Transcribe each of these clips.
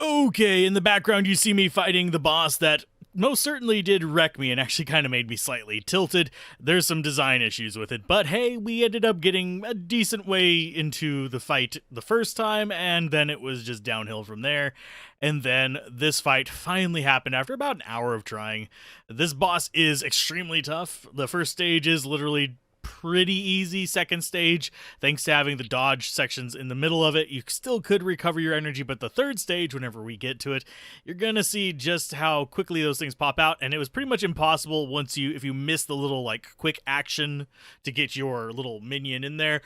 Okay, in the background you see me fighting the boss that most certainly did wreck me and actually kind of made me slightly tilted. There's some design issues with it, but hey, we ended up getting a decent way into the fight the first time, and then it was just downhill from there. And then this fight finally happened after about an hour of trying. This boss is extremely tough. The first stage is literally pretty easy. Second stage, thanks to having the dodge sections in the middle of it, you still could recover your energy, but the third stage, whenever we get to it, you're gonna see just how quickly those things pop out, and it was pretty much impossible if you miss the little like quick action to get your little minion in there.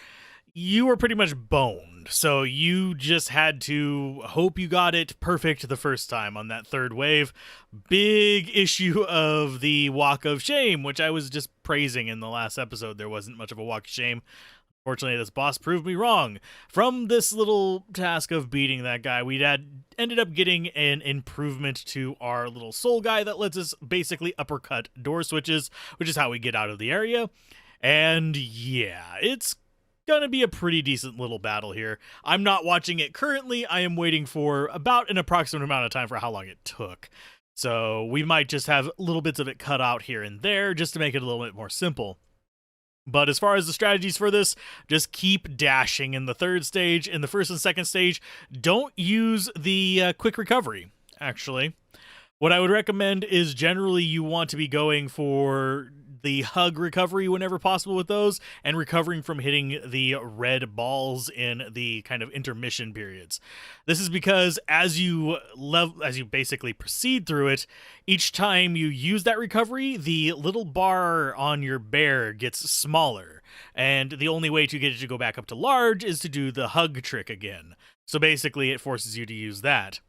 You were pretty much boned, so you just had to hope you got it perfect the first time on that third wave. Big issue of the walk of shame, which I was just praising in the last episode. There wasn't much of a walk of shame. Unfortunately, this boss proved me wrong. From this little task of beating that guy, we ended up getting an improvement to our little soul guy that lets us basically uppercut door switches, which is how we get out of the area. And yeah, it's gonna be a pretty decent little battle here. I'm not watching it currently. I am waiting for about an approximate amount of time for how long it took. So we might just have little bits of it cut out here and there just to make it a little bit more simple. But as far as the strategies for this, just keep dashing in the third stage. In the first and second stage, don't use the quick recovery, actually. What I would recommend is generally you want to be going for the hug recovery whenever possible with those, and recovering from hitting the red balls in the kind of intermission periods. This is because as you basically proceed through it, each time you use that recovery, the little bar on your bear gets smaller, and the only way to get it to go back up to large is to do the hug trick again. So basically it forces you to use that.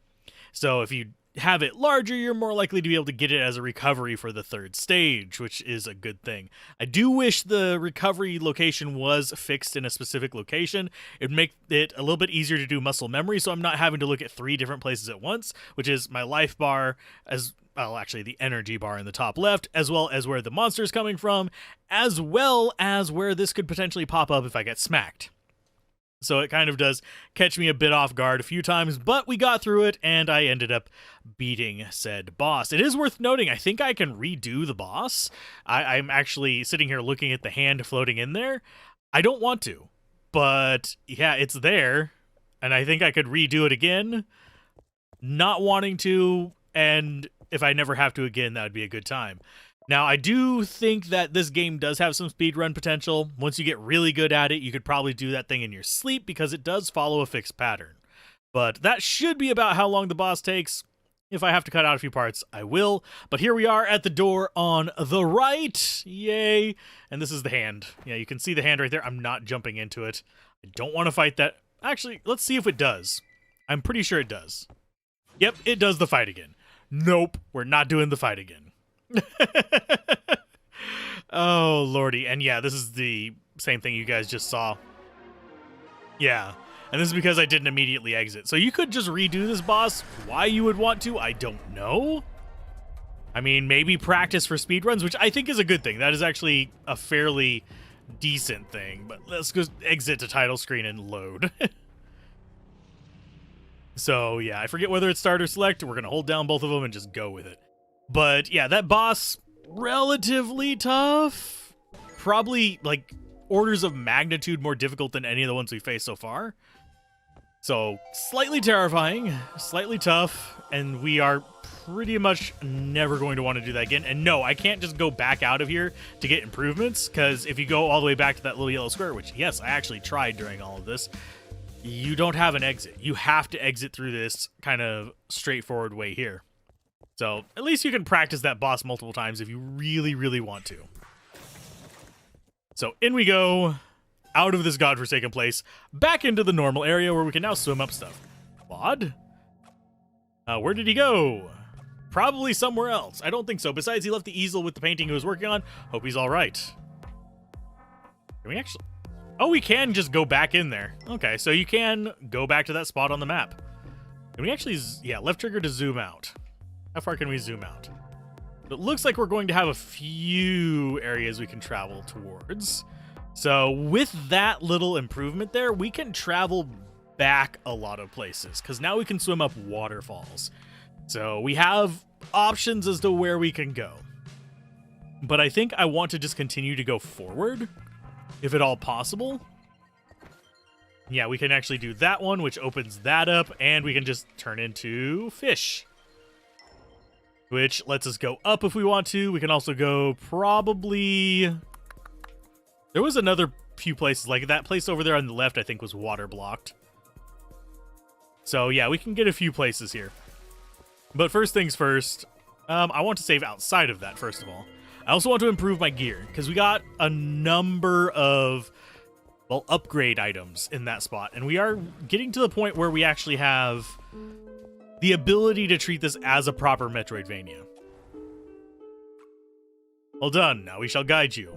So if you have it larger, you're more likely to be able to get it as a recovery for the third stage, which is a good thing. I do wish the recovery location was fixed in a specific location. It'd make it a little bit easier to do muscle memory, so I'm not having to look at 3 different places at once, which is my life bar, as well, actually the energy bar in the top left, as well as where the monster's coming from, as well as where this could potentially pop up if I get smacked. So it kind of does catch me a bit off guard a few times, but we got through it, and I ended up beating said boss. It is worth noting, I think I can redo the boss. I'm actually sitting here looking at the hand floating in there. I don't want to, but yeah, it's there, and I think I could redo it again. Not wanting to, and if I never have to again, that would be a good time. Now, I do think that this game does have some speedrun potential. Once you get really good at it, you could probably do that thing in your sleep because it does follow a fixed pattern. But that should be about how long the boss takes. If I have to cut out a few parts, I will. But here we are at the door on the right. Yay. And this is the hand. Yeah, you can see the hand right there. I'm not jumping into it. I don't want to fight that. Actually, let's see if it does. I'm pretty sure it does. Yep, it does the fight again. Nope, we're not doing the fight again. Oh lordy. And yeah, this is the same thing you guys just saw. Yeah, and this is because I didn't immediately exit. So you could just redo this boss. Why you would want to, I don't know. I mean, maybe practice for speedruns, which I think is a good thing. That is actually a fairly decent thing. But let's go exit to title screen and load. So yeah, I forget whether it's start or select. We're gonna hold down both of them and just go with it. But yeah, that boss, relatively tough. Probably like orders of magnitude more difficult than any of the ones we faced so far. So slightly terrifying, slightly tough, and we are pretty much never going to want to do that again. And no, I can't just go back out of here to get improvements, because if you go all the way back to that little yellow square, which yes, I actually tried during all of this, you don't have an exit. You have to exit through this kind of straightforward way here. So at least you can practice that boss multiple times if you really, really want to. So in we go, out of this godforsaken place, back into the normal area where we can now swim up stuff. Claude? Where did he go? Probably somewhere else. I don't think so. Besides, he left the easel with the painting he was working on. Hope he's all right. Can we actually... Oh, we can just go back in there. Okay, so you can go back to that spot on the map. Can we actually... Yeah, left trigger to zoom out. How far can we zoom out? It looks like we're going to have a few areas we can travel towards. So with that little improvement there, we can travel back a lot of places, because now we can swim up waterfalls. So we have options as to where we can go. But I think I want to just continue to go forward, if at all possible. Yeah, we can actually do that one, which opens that up, and we can just turn into fish. Which lets us go up if we want to. We can also go probably... There was another few places, like that place over there on the left, I think was water blocked. So yeah, we can get a few places here. But first things first, I want to save outside of that, first of all. I also want to improve my gear, because we got a number of, well, upgrade items in that spot. And we are getting to the point where we actually have the ability to treat this as a proper Metroidvania. Well done, now we shall guide you.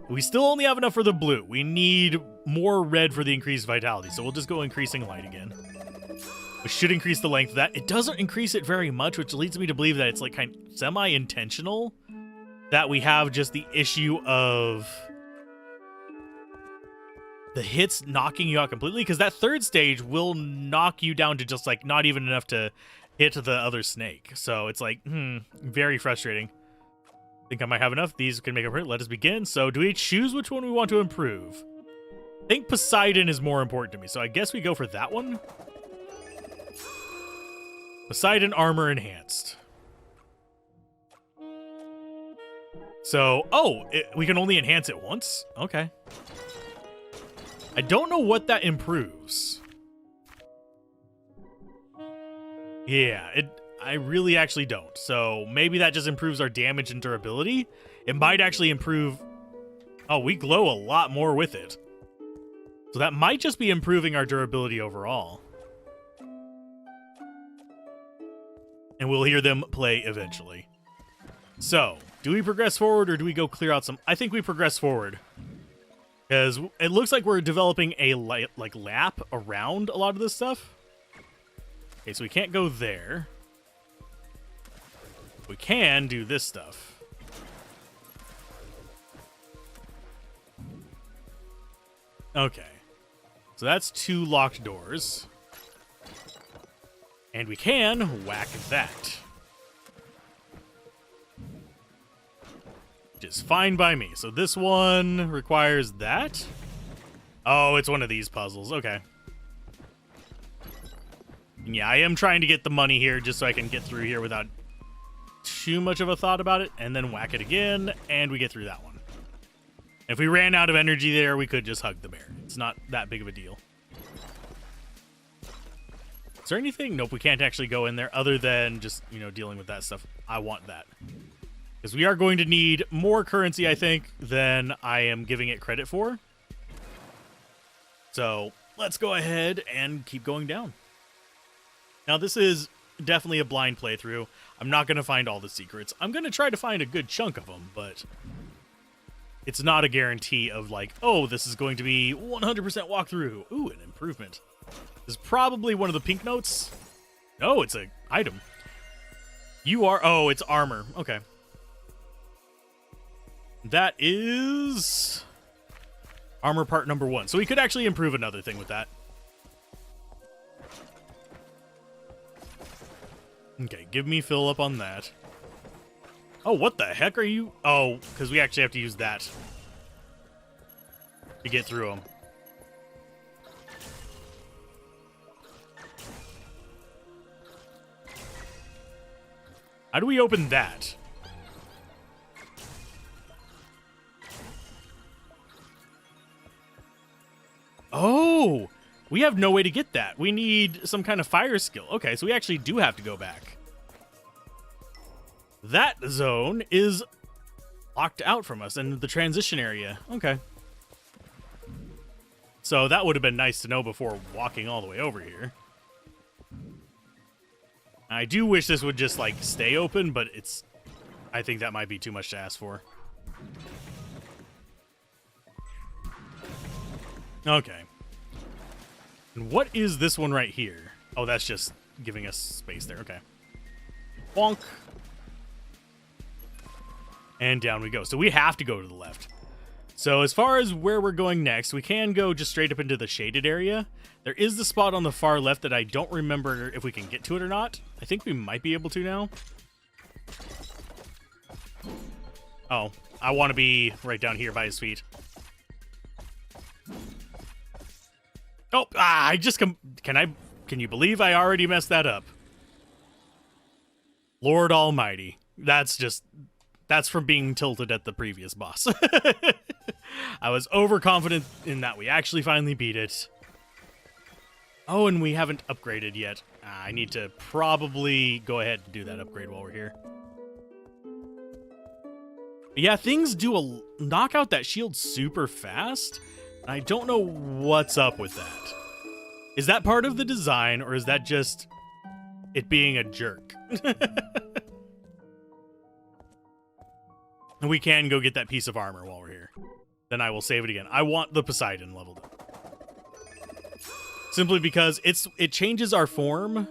We still only have enough for the blue. We need more red for the increased vitality, so we'll just go increasing light again. Which should increase the length of that. It doesn't increase it very much, which leads me to believe that it's like kind of semi-intentional. That we have just the issue of the hits knocking you out completely, because that third stage will knock you down to just like not even enough to hit the other snake. So it's like, very frustrating. I think I might have enough. These can make it. Let us begin. So do we choose which one we want to improve? I think Poseidon is more important to me, so I guess we go for that one. Poseidon armor enhanced. So, we can only enhance it once? Okay. I don't know what that improves. Yeah, I really actually don't. So maybe that just improves our damage and durability. It might actually improve... Oh, we glow a lot more with it. So that might just be improving our durability overall. And we'll hear them play eventually. So, do we progress forward or do we go clear out some... I think we progress forward. Because it looks like we're developing a lap around a lot of this stuff. Okay, so we can't go there. We can do this stuff. Okay. So that's 2 locked doors. And we can whack that. Which is fine by me. So this one requires that. Oh, it's one of these puzzles. Okay. Yeah, I am trying to get the money here just so I can get through here without too much of a thought about it. And then whack it again, and we get through that one. If we ran out of energy there, we could just hug the bear. It's not that big of a deal. Is there anything? Nope, we can't actually go in there other than just, dealing with that stuff. I want that. Because we are going to need more currency, I think, than I am giving it credit for. So, let's go ahead and keep going down. Now, this is definitely a blind playthrough. I'm not going to find all the secrets. I'm going to try to find a good chunk of them, but it's not a guarantee of like, oh, this is going to be 100% walkthrough. Ooh, an improvement. This is probably one of the pink notes. Oh, it's an item. Oh, it's armor. Okay. That is armor part number 1. So we could actually improve another thing with that. Okay, give me fill up on that. Oh, what the heck are you? Oh, because we actually have to use that to get through them. How do we open that? Oh, we have no way to get that. We need some kind of fire skill. Okay, so we actually do have to go back. That zone is locked out from us in the transition area. Okay. So that would have been nice to know before walking all the way over here. I do wish this would just, like, stay open, but it's... I think that might be too much to ask for. Okay. And what is this one right here? Oh, that's just giving us space there. Okay. Bonk. And down we go. So we have to go to the left. So as far as where we're going next, we can go just straight up into the shaded area. There is the spot on the far left that I don't remember if we can get to it or not. I think we might be able to now. Oh, I want to be right down here by his feet. Oh, I just can you believe I already messed that up? Lord Almighty. That's from being tilted at the previous boss. I was overconfident in that we actually finally beat it. Oh, and we haven't upgraded yet. I need to probably go ahead and do that upgrade while we're here. But yeah, things do knock out that shield super fast. I don't know what's up with that. Is that part of the design, or is that just it being a jerk? And we can go get that piece of armor while we're here. Then I will save it again. I want the Poseidon leveled up. Simply because it changes our form,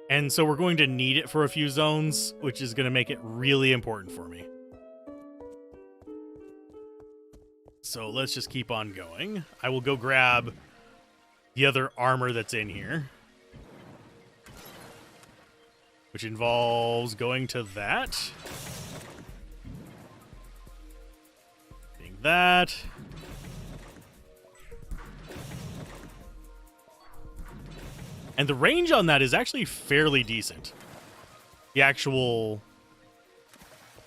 and so we're going to need it for a few zones, which is going to make it really important for me. So let's just keep on going. I will go grab the other armor that's in here, which involves going to that. Getting that. And the range on that is actually fairly decent. The actual,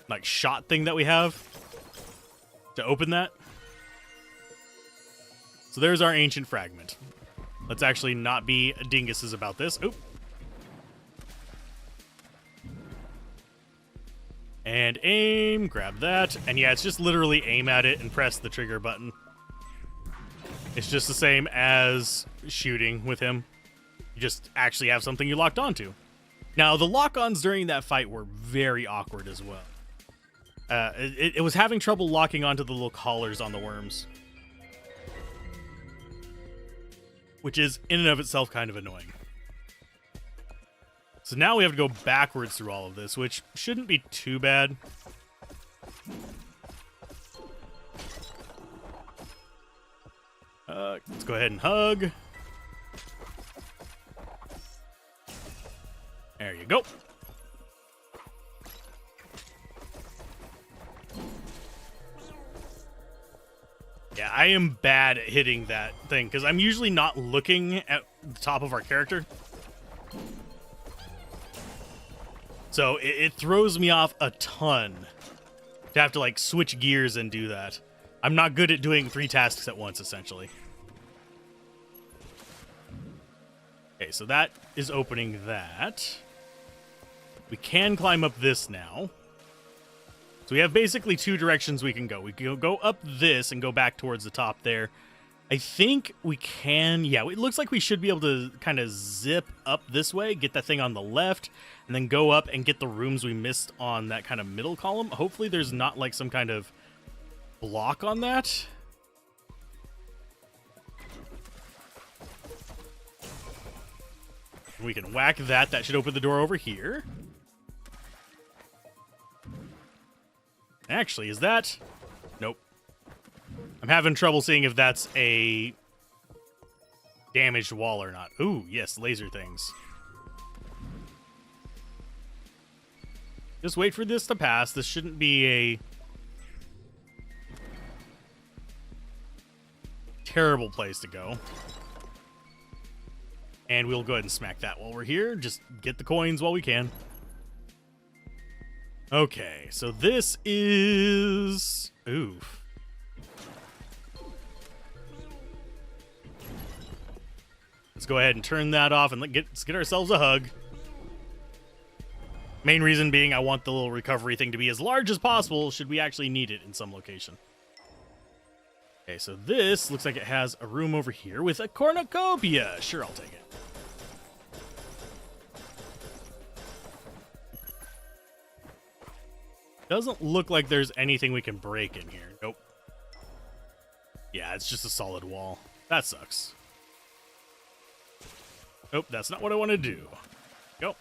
like, shot thing that we have to open that. So there's our ancient fragment. Let's actually not be dinguses about this. Oop. And aim, grab that. And yeah, it's just literally aim at it and press the trigger button. It's just the same as shooting with him. You just actually have something you locked onto. Now, the lock-ons during that fight were very awkward as well. It was having trouble locking onto the little collars on the worms, which is in and of itself kind of annoying. So now we have to go backwards through all of this, which shouldn't be too bad. Let's go ahead and hug. There you go. Yeah, I am bad at hitting that thing, because I'm usually not looking at the top of our character. So it throws me off a ton to have to, like, switch gears and do that. I'm not good at doing 3 tasks at once, essentially. Okay, so that is opening that. We can climb up this now. So we have basically 2 directions we can go. We can go up this and go back towards the top there. I think we can... Yeah, it looks like we should be able to kind of zip up this way, get that thing on the left, and then go up and get the rooms we missed on that kind of middle column. Hopefully there's not, like, some kind of block on that. We can whack that. That should open the door over here. Actually, is that... Nope. I'm having trouble seeing if that's a damaged wall or not. Ooh, yes, laser things. Just wait for this to pass. This shouldn't be a terrible place to go. And we'll go ahead and smack that while we're here. Just get the coins while we can. Okay, so this is... Oof. Let's go ahead and turn that off and let's get ourselves a hug. Main reason being I want the little recovery thing to be as large as possible should we actually need it in some location. Okay, so this looks like it has a room over here with a cornucopia. Sure, I'll take it. Doesn't look like there's anything we can break in here. Nope. Yeah, it's just a solid wall. That sucks. Nope, that's not what I want to do. Go.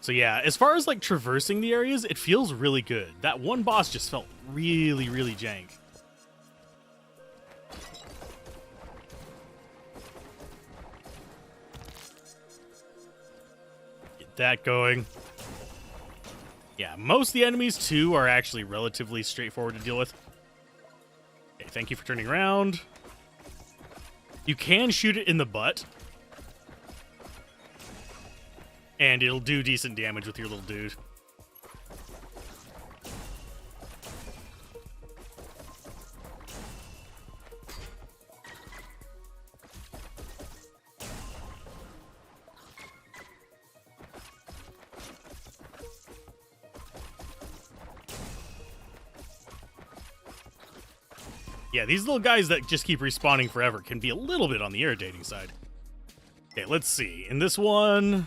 So yeah, as far as like traversing the areas, it feels really good. That one boss just felt really, really jank. Get that going. Yeah, most of the enemies too are actually relatively straightforward to deal with. Okay, thank you for turning around. You can shoot it in the butt. And it'll do decent damage with your little dude. Yeah, these little guys that just keep respawning forever can be a little bit on the irritating side. Okay, let's see. In this one,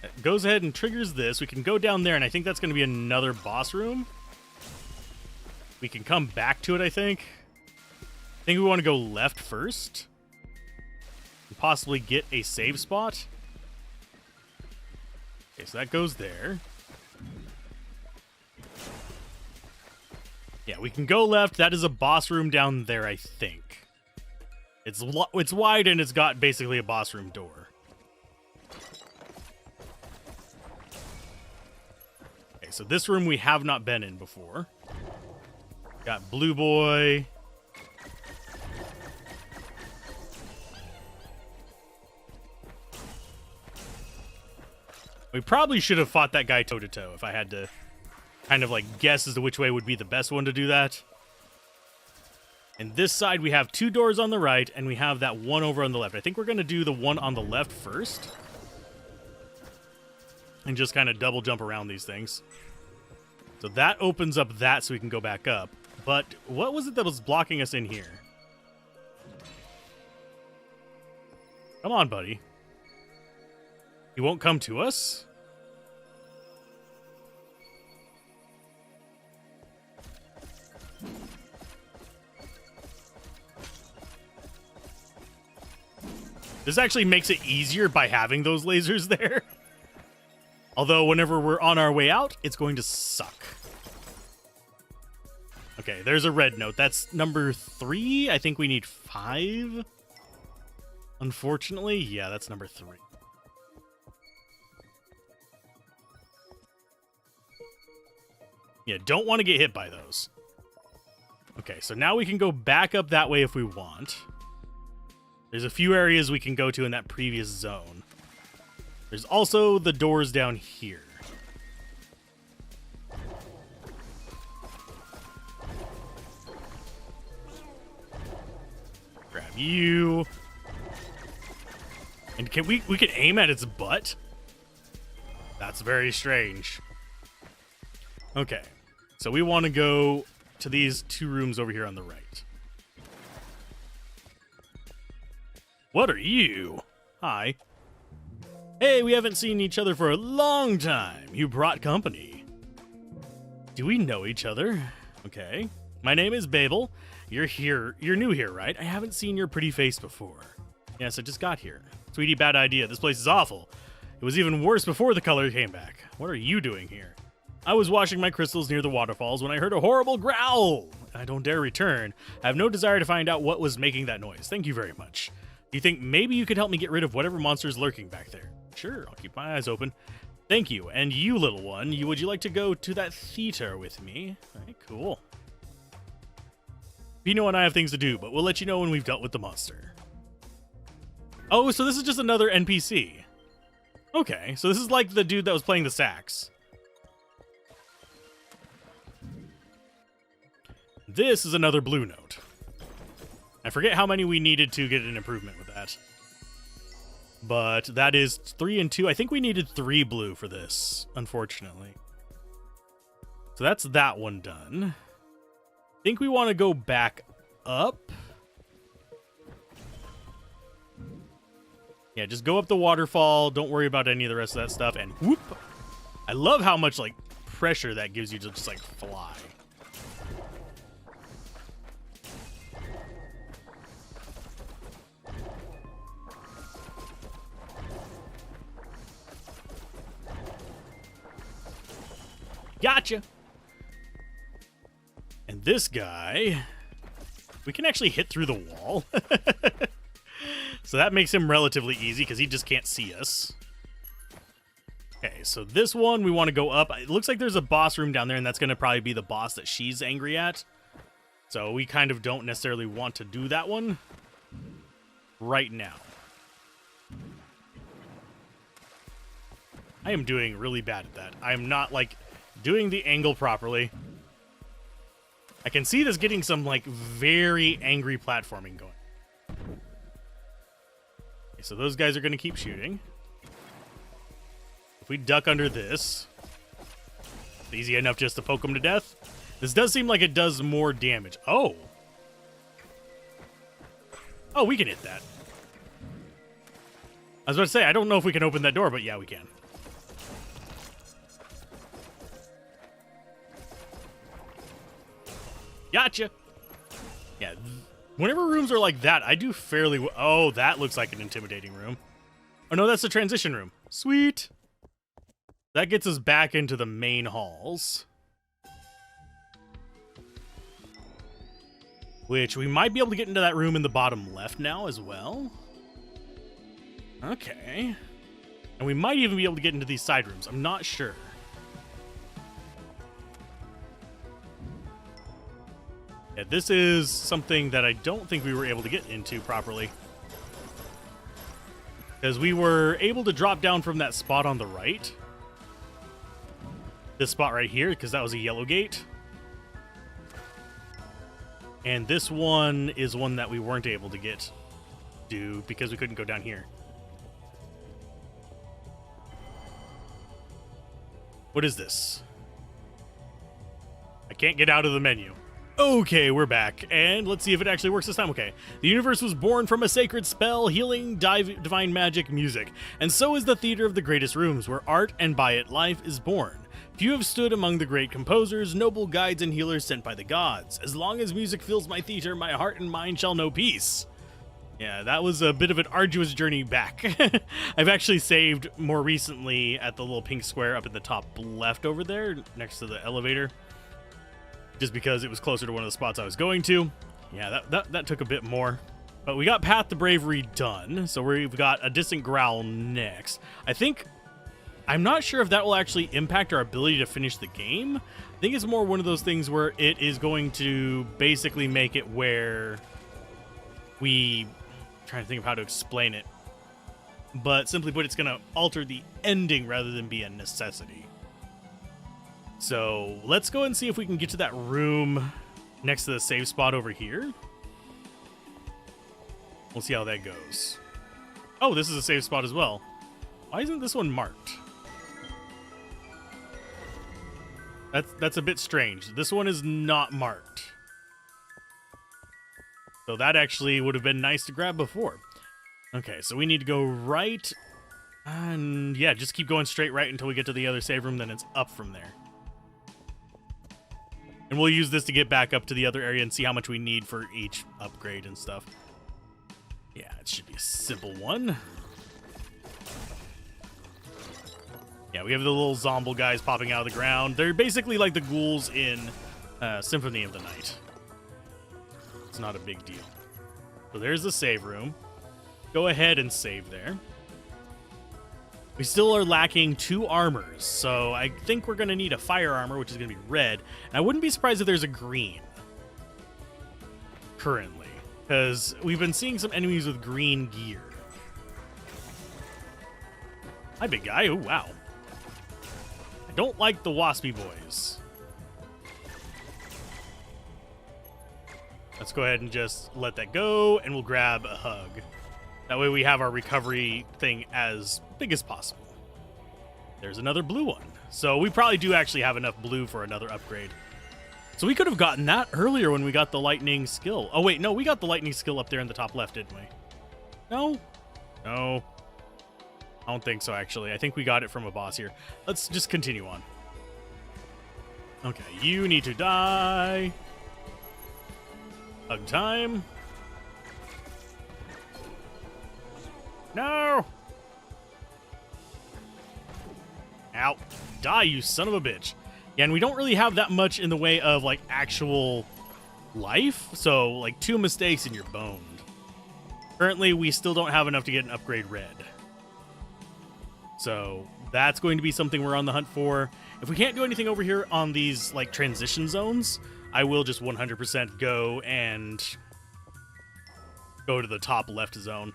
it goes ahead and triggers this. We can go down there, and I think that's going to be another boss room. We can come back to it, I think. I think we want to go left first. And possibly get a save spot. Okay, so that goes there. Yeah, we can go left. That is a boss room down there, I think. It's wide, and it's got basically a boss room door. Okay, so this room we have not been in before. Got Blue Boy. We probably should have fought that guy toe-to-toe if I had to kind of like guess as to which way would be the best one to do that. And this side we have 2 doors on the right, and we have that one over on the left. I think we're going to do the one on the left first. And just kind of double jump around these things. So that opens up that so we can go back up. But what was it that was blocking us in here? Come on, buddy. You won't come to us? This actually makes it easier by having those lasers there. Although whenever we're on our way out, it's going to suck. Okay, there's a red note. That's number 3. I think we need 5. Unfortunately, yeah, that's number 3. Yeah, don't want to get hit by those. Okay, so now we can go back up that way if we want. There's a few areas we can go to in that previous zone. There's also the doors down here. Grab you. And can we can aim at its butt? That's very strange. Okay. So we want to go to these 2 rooms over here on the right. What are you? Hi. Hey, we haven't seen each other for a long time. You brought company. Do we know each other? Okay. My name is Babel. You're here. You're new here, right? I haven't seen your pretty face before. Yes, I just got here. Sweetie, bad idea. This place is awful. It was even worse before the color came back. What are you doing here? I was washing my crystals near the waterfalls when I heard a horrible growl. I don't dare return. I have no desire to find out what was making that noise. Thank you very much. Do you think maybe you could help me get rid of whatever monster's lurking back there? Sure, I'll keep my eyes open. Thank you. And you, little one, would you like to go to that theater with me? All right, cool. Pino and I have things to do, but we'll let you know when we've dealt with the monster. Oh, so this is just another NPC. Okay, so this is like the dude that was playing the sax. This is another blue note. I forget how many we needed to get an improvement with that. But that is 3 and 2. I think we needed 3 blue for this, unfortunately. So that's that one done. I think we want to go back up. Yeah, just go up the waterfall. Don't worry about any of the rest of that stuff. And whoop! I love how much, like, pressure that gives you to just, like, fly. Gotcha. And this guy, we can actually hit through the wall. So that makes him relatively easy because he just can't see us. Okay, so this one, we want to go up. It looks like there's a boss room down there, and that's going to probably be the boss that she's angry at. So we kind of don't necessarily want to do that one right now. I am doing really bad at that. I am not, like, doing the angle properly. I can see this getting some, like, very angry platforming going. Okay, so those guys are going to keep shooting. If we duck under this, it's easy enough just to poke them to death. This does seem like it does more damage. Oh. Oh, we can hit that. I was about to say, I don't know if we can open that door, but yeah, we can. Gotcha. Yeah, whenever rooms are like that, I do fairly well. Oh, that looks like an intimidating room. Oh, no, that's the transition room. Sweet. That gets us back into the main halls. Which we might be able to get into that room in the bottom left now as well. Okay. And we might even be able to get into these side rooms. I'm not sure. Yeah, this is something that I don't think we were able to get into properly. Because we were able to drop down from that spot on the right. This spot right here, because that was a yellow gate. And this one is one that we weren't able to get to because we couldn't go down here. What is this? I can't get out of the menu. Okay, we're back, and let's see if it actually works this time. Okay. The universe was born from a sacred spell, healing, divine magic, music, and so is the theater of the greatest rooms, where art and by it life is born. Few have stood among the great composers, noble guides and healers sent by the gods. As long as music fills my theater, my heart and mind shall know peace. Yeah, that was a bit of an arduous journey back. I've actually saved more recently at the little pink square up in the top left over there, next to the elevator. Just because it was closer to one of the spots I was going to. Yeah, that took a bit more. But we got Path to Bravery done, so we've got a Distant Growl next. I'm not sure if that will actually impact our ability to finish the game. I think it's more one of those things where it is going to basically make it where I'm trying to think of how to explain it. But simply put, it's going to alter the ending rather than be a necessity. So let's go and see if we can get to that room next to the save spot over here. We'll see how that goes. Oh, this is a save spot as well. Why isn't this one marked? That's a bit strange. This one is not marked. So that actually would have been nice to grab before. Okay, so we need to go right. And yeah, just keep going straight right until we get to the other save room, then it's up from there. And we'll use this to get back up to the other area and see how much we need for each upgrade and stuff. Yeah, it should be a simple one. Yeah, we have the little zombie guys popping out of the ground. They're basically like the ghouls in Symphony of the Night. It's not a big deal. So there's the save room. Go ahead and save there. We still are lacking 2 armors, so I think we're going to need a fire armor, which is going to be red. And I wouldn't be surprised if there's a green currently, because we've been seeing some enemies with green gear. Hi, big guy. Oh, wow. I don't like the waspy boys. Let's go ahead and just let that go, and we'll grab a hug. That way we have our recovery thing as big as possible. There's another blue one. So we probably do actually have enough blue for another upgrade. So we could have gotten that earlier when we got the lightning skill. Oh, wait, no, we got the lightning skill up there in the top left, didn't we? No? No. I don't think so, actually. I think we got it from a boss here. Let's just continue on. Okay, you need to die. Hug time. No! Ow. Die, you son of a bitch. Yeah, and we don't really have that much in the way of, like, actual life. So, like, 2 mistakes and you're boned. Currently, we still don't have enough to get an upgrade red. So, that's going to be something we're on the hunt for. If we can't do anything over here on these, like, transition zones, I will just 100% go to the top left zone.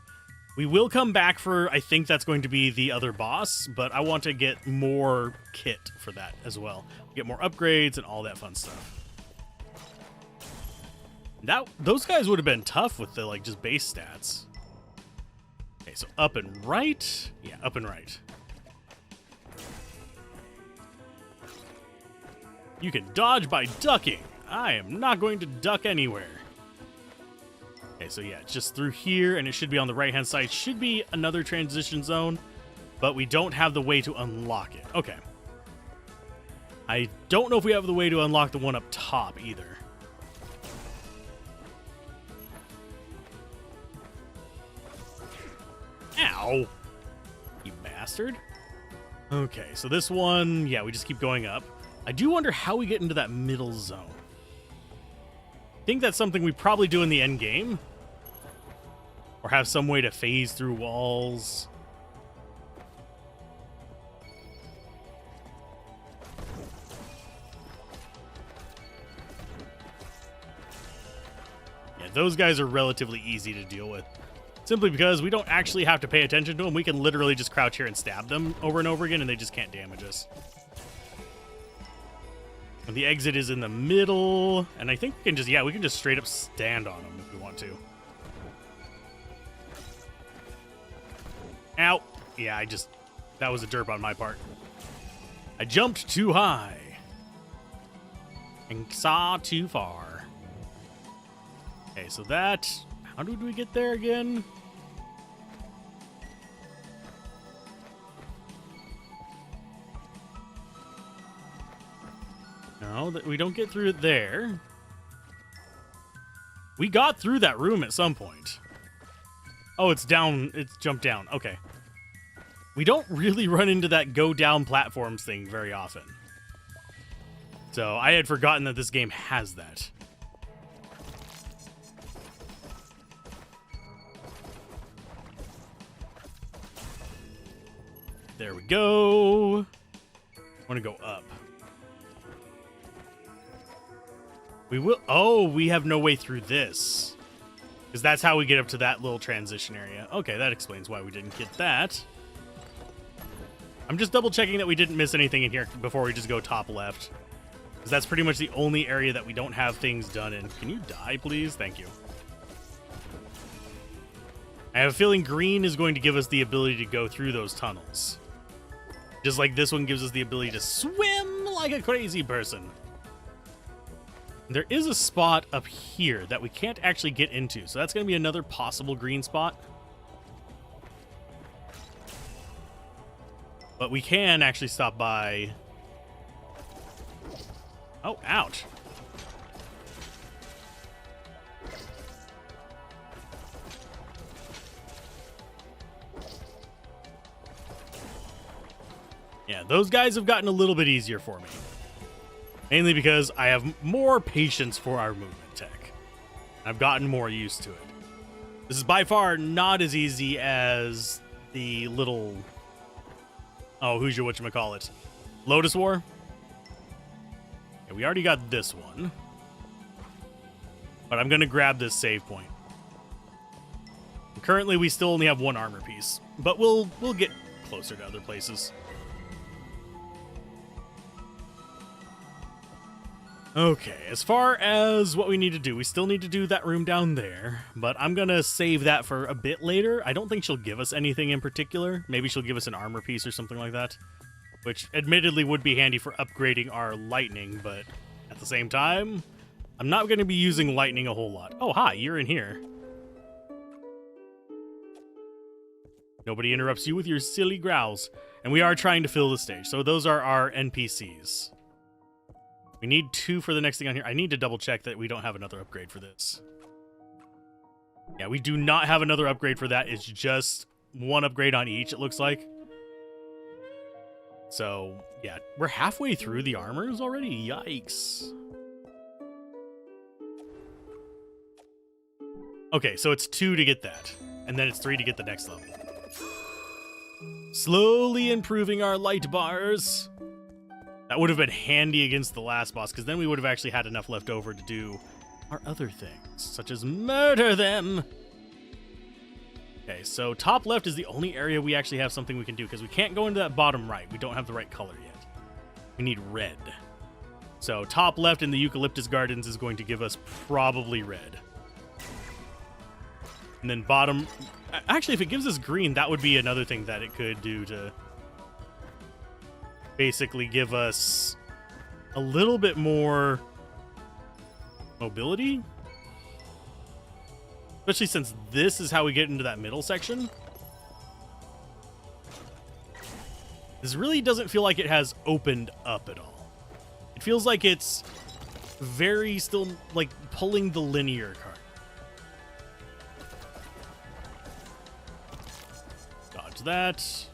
We will come back for, I think that's going to be the other boss, but I want to get more kit for that as well. Get more upgrades and all that fun stuff. Those guys would have been tough with the, like, just base stats. Okay, so up and right. Yeah, up and right. You can dodge by ducking. I am not going to duck anywhere. Okay, so yeah, it's just through here, and it should be on the right-hand side. Should be another transition zone, but we don't have the way to unlock it. Okay. I don't know if we have the way to unlock the one up top either. Ow! You bastard. Okay, so this one, yeah, we just keep going up. I do wonder how we get into that middle zone. I think that's something we probably do in the end game. Or have some way to phase through walls. Yeah, those guys are relatively easy to deal with. Simply because we don't actually have to pay attention to them. We can literally just crouch here and stab them over and over again, and they just can't damage us. And the exit is in the middle, and I think we can just, yeah, we can just straight up stand on them if we want to. Ow. Yeah, that was a derp on my part. I jumped too high. And saw too far. Okay, so how did we get there again? No, we don't get through it there. We got through that room at some point. Oh, it's down. It's jumped down. Okay. We don't really run into that go down platforms thing very often. So I had forgotten that this game has that. There we go. I want to go up. We will. Oh, we have no way through this. Because that's how we get up to that little transition area. Okay, that explains why we didn't get that. I'm just double checking that we didn't miss anything in here before we just go top left. Because that's pretty much the only area that we don't have things done in. Can you die, please? Thank you. I have a feeling green is going to give us the ability to go through those tunnels. Just like this one gives us the ability to swim like a crazy person. There is a spot up here that we can't actually get into, so that's going to be another possible green spot. But we can actually stop by... Oh, ouch. Yeah, those guys have gotten a little bit easier for me. Mainly because I have more patience for our movement tech. I've gotten more used to it. This is by far not as easy as the little... Oh, who's your whatchamacallit? Lotus War? Yeah, we already got this one. But I'm going to grab this save point. Currently, we still only have one armor piece. But we'll get closer to other places. Okay, as far as what we need to do, we still need to do that room down there, but I'm going to save that for a bit later. I don't think she'll give us anything in particular. Maybe she'll give us an armor piece or something like that, which admittedly would be handy for upgrading our lightning, but at the same time, I'm not going to be using lightning a whole lot. Oh, hi, you're in here. Nobody interrupts you with your silly growls. And we are trying to fill the stage, so those are our NPCs. We need 2 for the next thing on here. I need to double check that we don't have another upgrade for this. Yeah, we do not have another upgrade for that. It's just one upgrade on each, it looks like. So, Yeah, we're halfway through the armors already? Yikes. Okay, so it's 2 to get that, and then it's 3 to get the next level. Slowly improving our light bars. That would have been handy against the last boss, because then we would have actually had enough left over to do our other things, such as murder them. Okay, so top left is the only area we actually have something we can do, because we can't go into that bottom right. We don't have the right color yet. We need red. So top left in the Eucalyptus Gardens is going to give us probably red. And then bottom... Actually, if it gives us green, that would be another thing that it could do to basically give us a little bit more mobility. Especially since this is how we get into that middle section. This really doesn't feel like it has opened up at all. It feels like it's very still like pulling the linear card. Dodge that.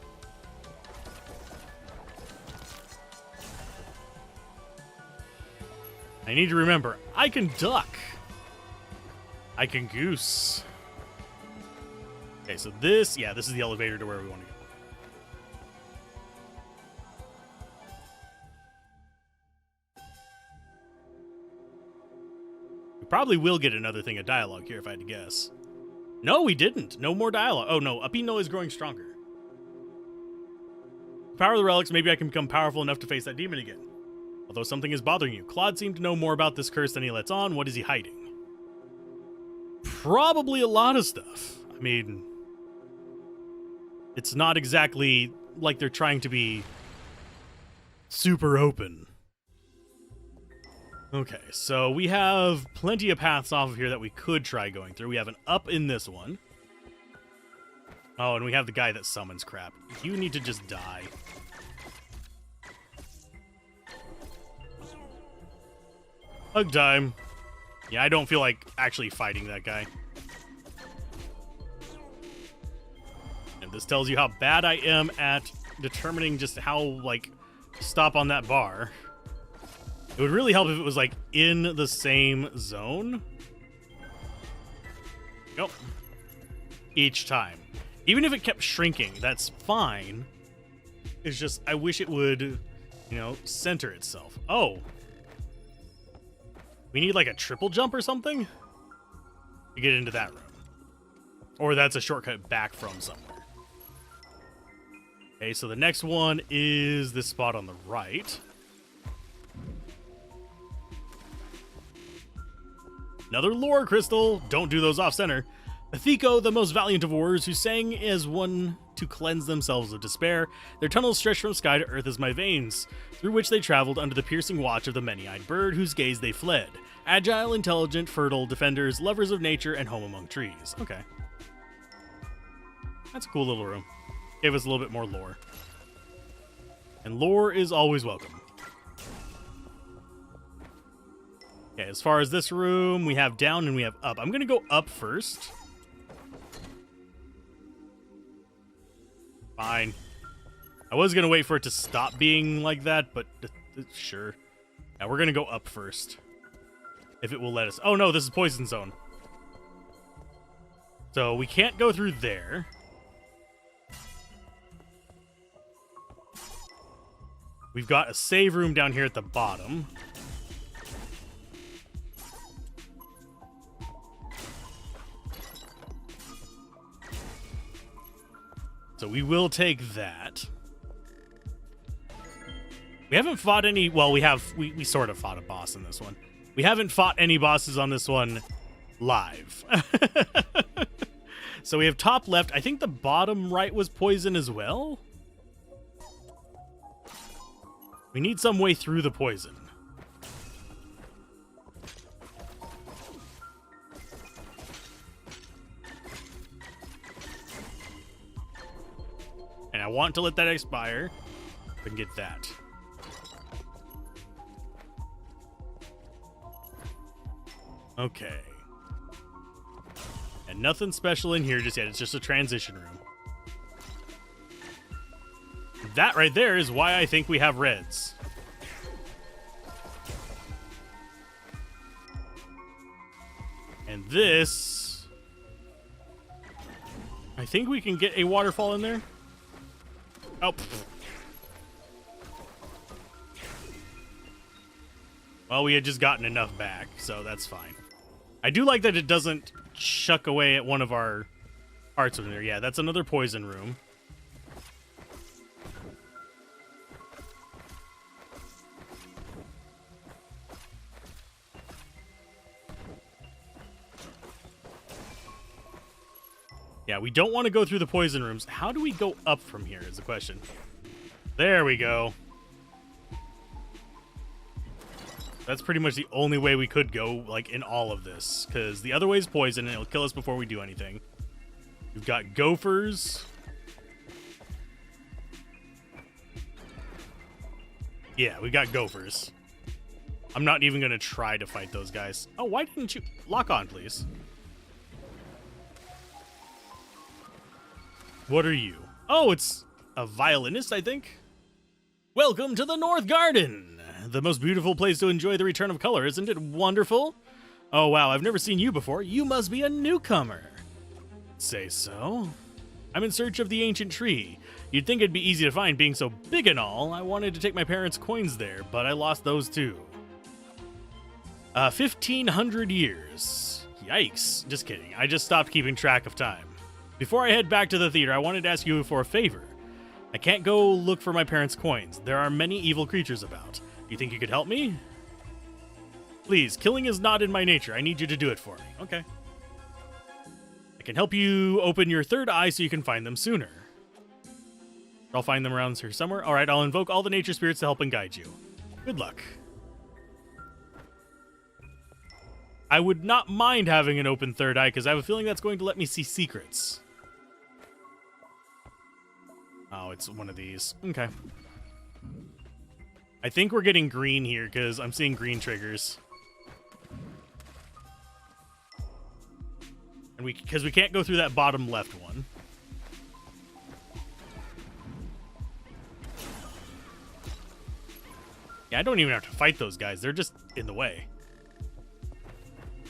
I need to remember, I can duck. I can goose. Okay, so this is the elevator to where we want to go. We probably will get another thing of dialogue here if I had to guess. No, we didn't. No more dialogue. Oh, no. Apino is growing stronger. Power of the relics, maybe I can become powerful enough to face that demon again. Although something is bothering you. Claude seemed to know more about this curse than he lets on. What is he hiding? Probably a lot of stuff. I mean, it's not exactly like they're trying to be super open. Okay, so we have plenty of paths off of here that we could try going through. We have an up in this one. Oh, and we have the guy that summons crap. You need to just die. Hug time. Yeah, I don't feel like actually fighting that guy. And this tells you how bad I am at determining just how, like, stop on that bar. It would really help if it was, like, in the same zone. Nope. Each time. Even if it kept shrinking, that's fine. It's just, I wish it would, you know, center itself. Oh. We need, like, a triple jump or something to get into that room. Or that's a shortcut back from somewhere. Okay, so the next one is this spot on the right. Another lore crystal. Don't do those off-center. Athiko, the most valiant of warriors, who sang as one to cleanse themselves of despair. Their tunnels stretched from sky to earth as my veins, through which they traveled under the piercing watch of the many-eyed bird, whose gaze they fled. Agile, intelligent, fertile, defenders, lovers of nature, and home among trees. Okay. That's a cool little room. Gave us a little bit more lore. And lore is always welcome. Okay, as far as this room, we have down and we have up. I'm going to go up first. Fine. I was going to wait for it to stop being like that, but sure. Now we're going to go up first. If it will let us. Oh no, this is poison zone. So we can't go through there. We've got a save room down here at the bottom. So we will take that. We haven't fought any... Well, we sort of fought a boss in this one. We haven't fought any bosses on this one live. So we have top left. I think the bottom right was poison as well. We need some way through the poison. And I want to let that expire. I can get that. Okay. And nothing special in here just yet. It's just a transition room. that right there is why I think we have reds. And this... I think we can get a waterfall in there. Oh. Well, we had just gotten enough back, so that's fine. I do like that it doesn't chuck away at one of our hearts in there. Yeah, that's another poison room. Yeah, we don't want to go through the poison rooms. How do we go up from here is the question. There we go. That's pretty much the only way we could go, like, in all of this. Because the other way is poison, and it'll kill us before we do anything. We've got gophers. Yeah, we got gophers. I'm not even going to try to fight those guys. Oh, why didn't you... Lock on, please. What are you? Oh, it's a violinist, I think. Welcome to the North Garden. The most beautiful place to enjoy the return of color, isn't it wonderful? Oh, wow, I've never seen you before. You must be a newcomer. Say so. I'm in search of the ancient tree. You'd think it'd be easy to find being so big and all. I wanted to take my parents' coins there, but I lost those too. 1,500 years. Yikes. Just kidding. I just stopped keeping track of time. Before I head back to the theater, I wanted to ask you for a favor. I can't go look for my parents' coins. There are many evil creatures about. You think you could help me? Please, killing is not in my nature. I need you to do it for me. Okay. I can help you open your third eye so you can find them sooner. I'll find them around here somewhere. All right, I'll invoke all the nature spirits to help and guide you. Good luck. I would not mind having an open third eye because I have a feeling that's going to let me see secrets. Oh, it's one of these. Okay. I think we're getting green here because I'm seeing green triggers. And because we can't go through that bottom left one. Yeah, I don't even have to fight those guys. They're just in the way.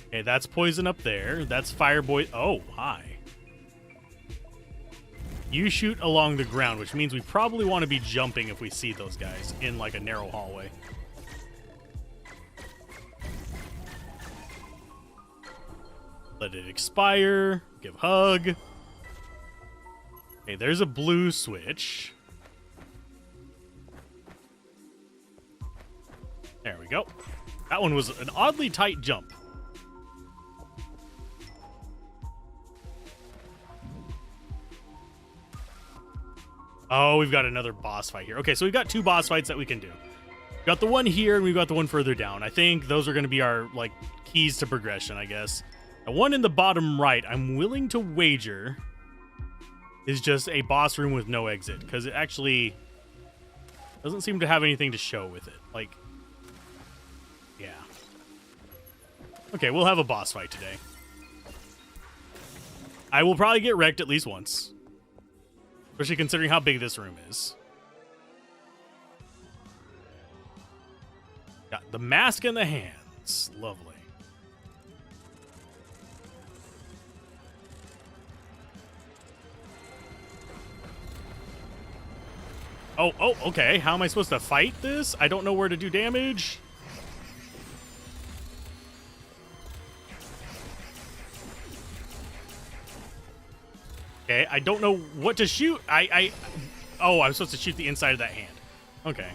Okay, that's poison up there. That's fire boy. Oh, hi. You shoot along the ground, which means we probably want to be jumping if we see those guys in like a narrow hallway. Let it expire. Give hug. Okay, there's a blue switch. There we go. That one was an oddly tight jump. Oh, we've got another boss fight here. Okay, so we've got two boss fights that we can do. We've got the one here, and we've got the one further down. I think those are going to be our, like, keys to progression, I guess. The one in the bottom right, I'm willing to wager, is just a boss room with no exit, because it actually doesn't seem to have anything to show with it. Like, yeah. Okay, we'll have a boss fight today. I will probably get wrecked at least once. Especially considering how big this room is. Got the mask in the hands. Lovely. Oh, okay. How am I supposed to fight this? I don't know where to do damage. Okay, I don't know what to shoot. Oh, I'm supposed to shoot the inside of that hand. Okay.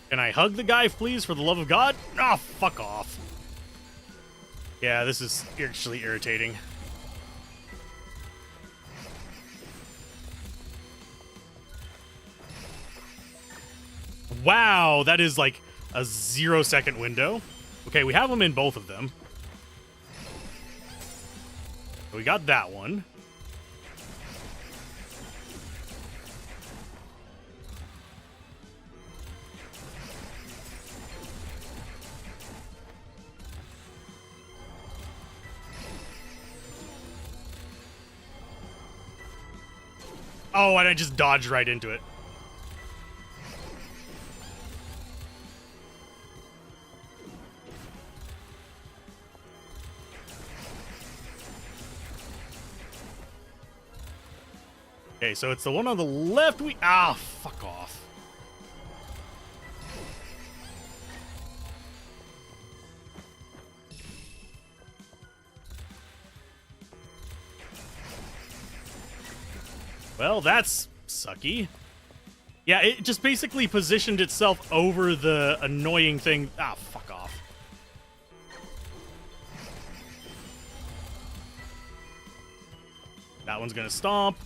Can I hug the guy, please, for the love of God? Oh, fuck off. Yeah, this is actually irritating. Wow, that is like a 0-second window. Okay, we have them in both of them. So we got that one. Oh, and I just dodged right into it. Okay, so it's the one on the left. Fuck off. Well, that's sucky. Yeah, it just basically positioned itself over the annoying thing. Fuck off. That one's gonna stomp.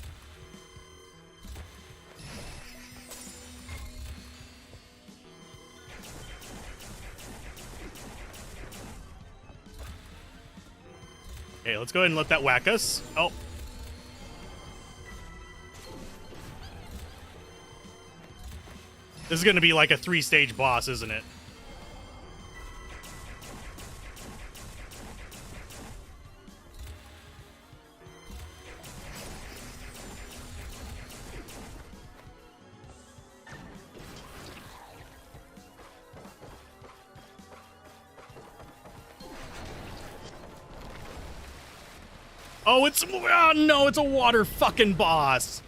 Okay, let's go ahead and let that whack us. Oh. This is going to be like a 3-stage boss, isn't it? Oh, no, it's a water fucking boss.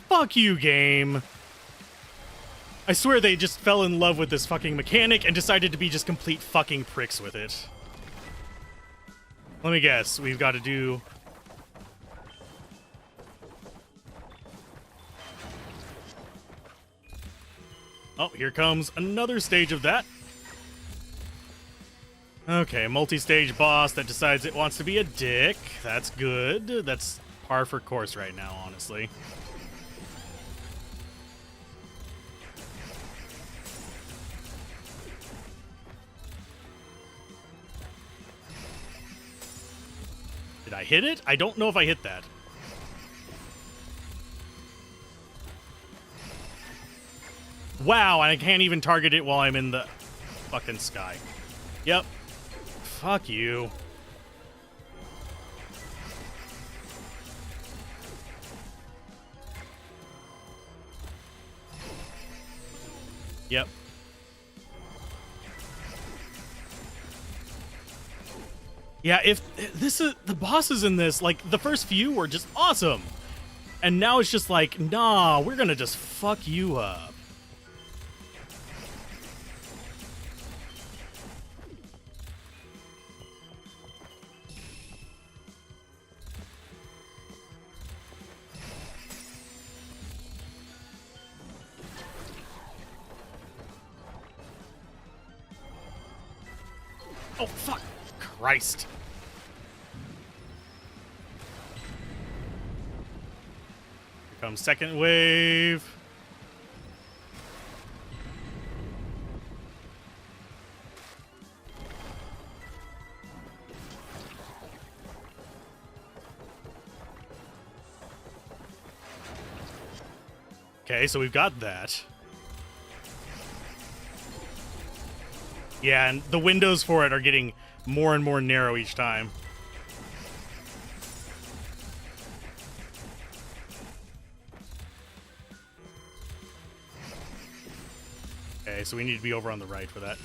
Fuck you, game. I swear they just fell in love with this fucking mechanic and decided to be just complete fucking pricks with it. Let me guess, we've got to do... Oh, here comes another stage of that. Okay, multi-stage boss that decides it wants to be a dick. That's good. That's par for course right now, honestly. Did I hit it? I don't know if I hit that. Wow, and I can't even target it while I'm in the fucking sky. Yep. Fuck you. Yep. Yeah, if this is the bosses in this, like the first few were just awesome. And now it's just like, nah, we're gonna just fuck you up. Oh, fuck. Christ. Here comes second wave. Okay, so we've got that. Yeah, and the windows for it are getting more and more narrow each time. Okay, so we need to be over on the right for that.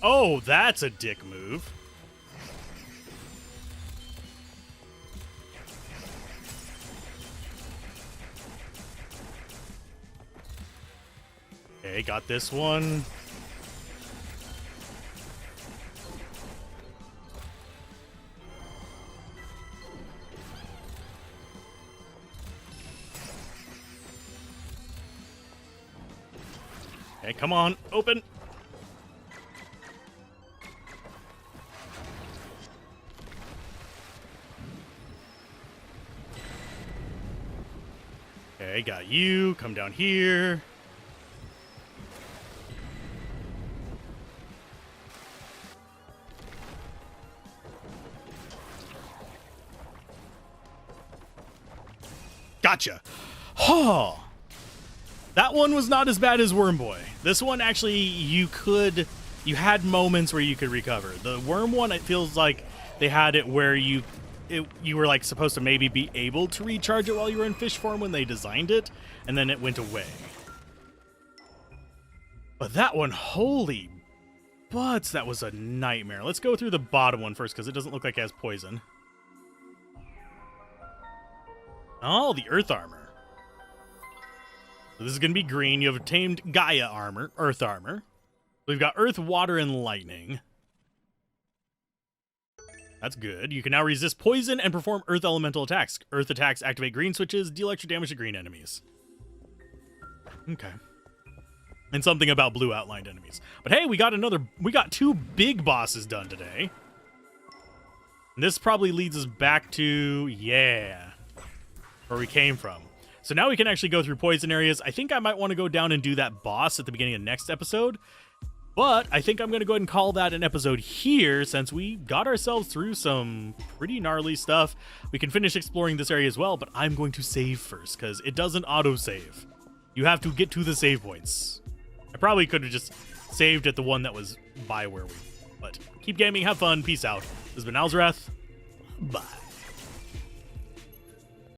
Oh, that's a dick move. Okay, got this one. Okay, come on, open. Okay, got you. Come down here. Gotcha. Oh. That one was not as bad as Worm Boy. This one, actually, you had moments where you could recover. The Worm one, it feels like they had it where you you were like supposed to maybe be able to recharge it while you were in fish form when they designed it, and then it went away. But that one, holy butts, that was a nightmare. Let's go through the bottom one first, because it doesn't look like it has poison. Oh, the earth armor. So this is going to be green. You have tamed Gaia armor, earth armor. We've got earth, water, and lightning. That's good. You can now resist poison and perform earth elemental attacks. Earth attacks activate green switches, deal extra damage to green enemies. Okay. And something about blue outlined enemies. But hey, we got 2 big bosses done today. And this probably leads us back to, yeah, where we came from. So now we can actually go through poison areas. I think I might want to go down and do that boss at the beginning of next episode. But I think I'm going to go ahead and call that an episode here, since we got ourselves through some pretty gnarly stuff. We can finish exploring this area as well, but I'm going to save first, because it doesn't autosave. You have to get to the save points. I probably could have just saved at the one that was by where we... But keep gaming, have fun, peace out. This has been Alzorath. Bye.